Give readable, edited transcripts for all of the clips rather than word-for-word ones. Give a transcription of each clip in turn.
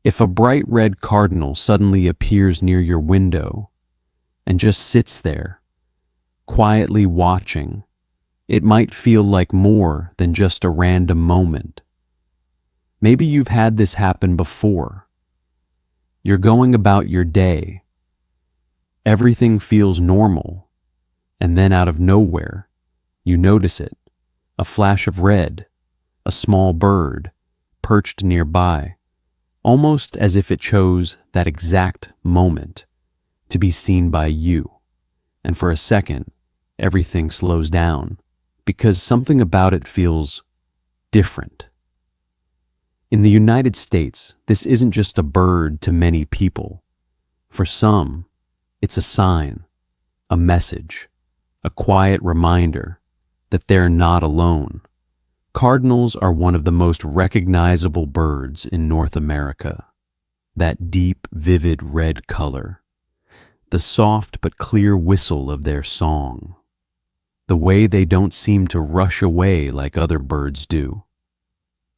If a bright red cardinal suddenly appears near your window and just sits there, quietly watching, it might feel like more than just a random moment. Maybe you've had this happen before. You're going about your day. Everything feels normal, and then out of nowhere, you notice it. A flash of red, a small bird, perched nearby, almost as if it chose that exact moment to be seen by you. And for a second, everything slows down, because something about it feels different. In the United States, this isn't just a bird to many people. For some, it's a sign, a message, a quiet reminder that they're not alone. Cardinals are one of the most recognizable birds in North America. That deep, vivid red color, the soft but clear whistle of their song, the way they don't seem to rush away like other birds do.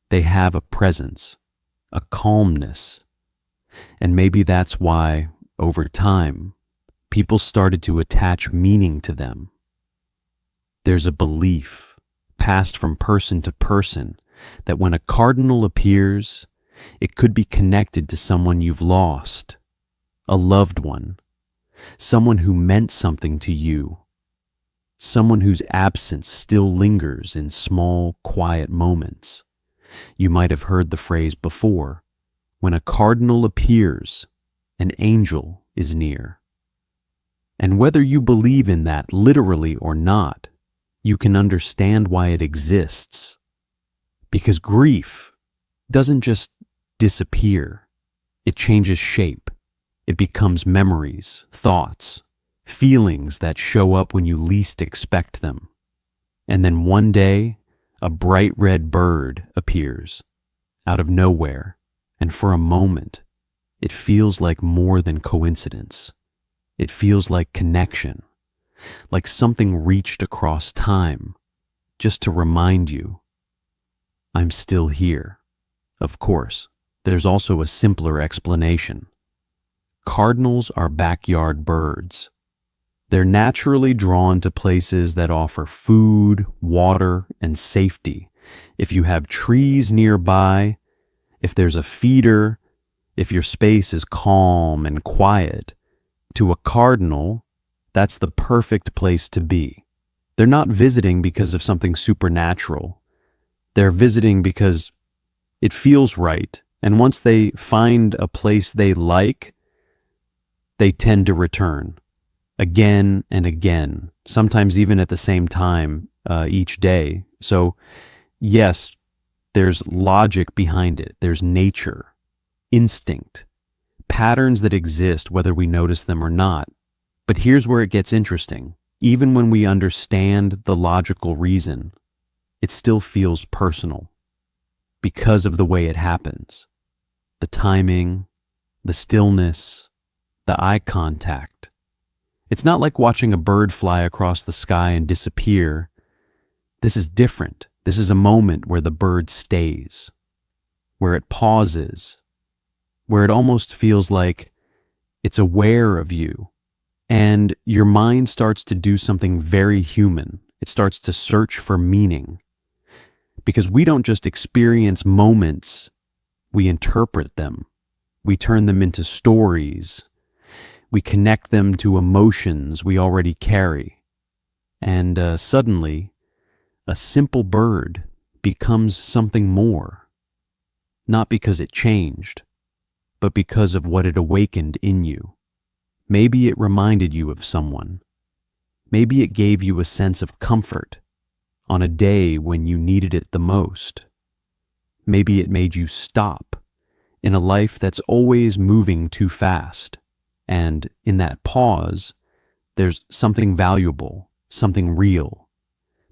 They have a presence, a calmness, and maybe that's why, over time, people started to attach meaning to them. There's a belief, passed from person to person, that when a cardinal appears, it could be connected to someone you've lost, a loved one, someone who meant something to you, someone whose absence still lingers in small, quiet moments. You might have heard the phrase before, when a cardinal appears, an angel is near. And whether you believe in that literally or not, you can understand why it exists. Because grief doesn't just disappear. It changes shape. It becomes memories, thoughts, feelings that show up when you least expect them. And then one day, a bright red bird appears out of nowhere, and for a moment, it feels like more than coincidence. It feels like connection, like something reached across time, just to remind you, I'm still here. Of course, there's also a simpler explanation. Cardinals are backyard birds. They're naturally drawn to places that offer food, water, and safety. If you have trees nearby, if there's a feeder, if your space is calm and quiet, to a cardinal, that's the perfect place to be. They're not visiting because of something supernatural. They're visiting because it feels right, and once they find a place they like, they tend to return. Again and again, sometimes even at the same time each day. So yes, there's logic behind it. There's nature, instinct, patterns that exist whether we notice them or not. But here's where it gets interesting. Even when we understand the logical reason, it still feels personal because of the way it happens. The timing, the stillness, the eye contact. It's not like watching a bird fly across the sky and disappear. This is different. This is a moment where the bird stays, where it pauses, where it almost feels like it's aware of you, and your mind starts to do something very human. It starts to search for meaning. Because we don't just experience moments, we interpret them. We turn them into stories. We connect them to emotions we already carry. And suddenly, a simple bird becomes something more. Not because it changed, but because of what it awakened in you. Maybe it reminded you of someone. Maybe it gave you a sense of comfort on a day when you needed it the most. Maybe it made you stop in a life that's always moving too fast. And in that pause, there's something valuable, something real.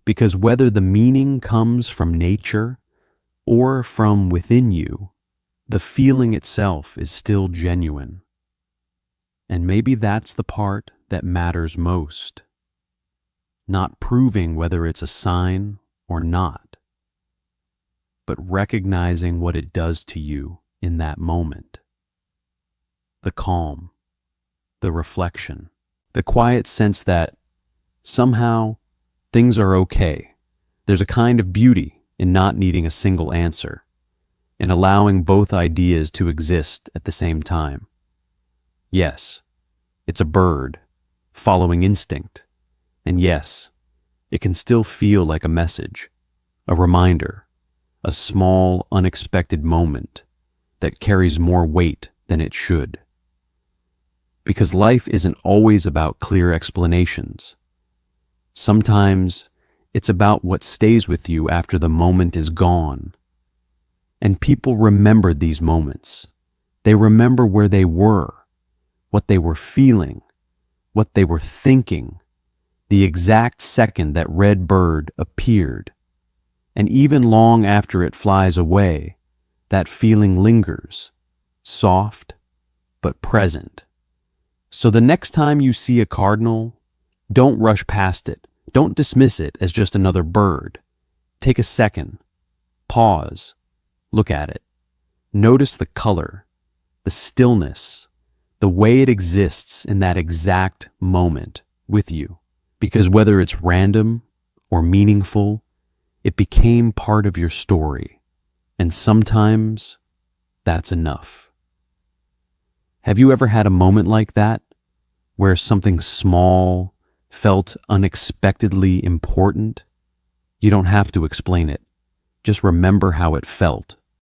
Because whether the meaning comes from nature or from within you, the feeling itself is still genuine. And maybe that's the part that matters most. Not proving whether it's a sign or not, but recognizing what it does to you in that moment. the calm, the reflection, the quiet sense that somehow things are okay. There's a kind of beauty in not needing a single answer, in allowing both ideas to exist at the same time. Yes, it's a bird, following instinct. And yes, it can still feel like a message, a reminder, a small, unexpected moment that carries more weight than it should. Because life isn't always about clear explanations. Sometimes it's about what stays with you after the moment is gone. And people remember these moments. They remember where they were, what they were feeling, what they were thinking, the exact second that red bird appeared. And even long after it flies away, that feeling lingers, soft but present. So the next time you see a cardinal, don't rush past it. Don't dismiss it as just another bird. Take a second, pause, look at it. Notice the color, the stillness, the way it exists in that exact moment with you. Because whether it's random or meaningful, it became part of your story. And sometimes that's enough. Have you ever had a moment like that, where something small felt unexpectedly important? You don't have to explain it. Just remember how it felt.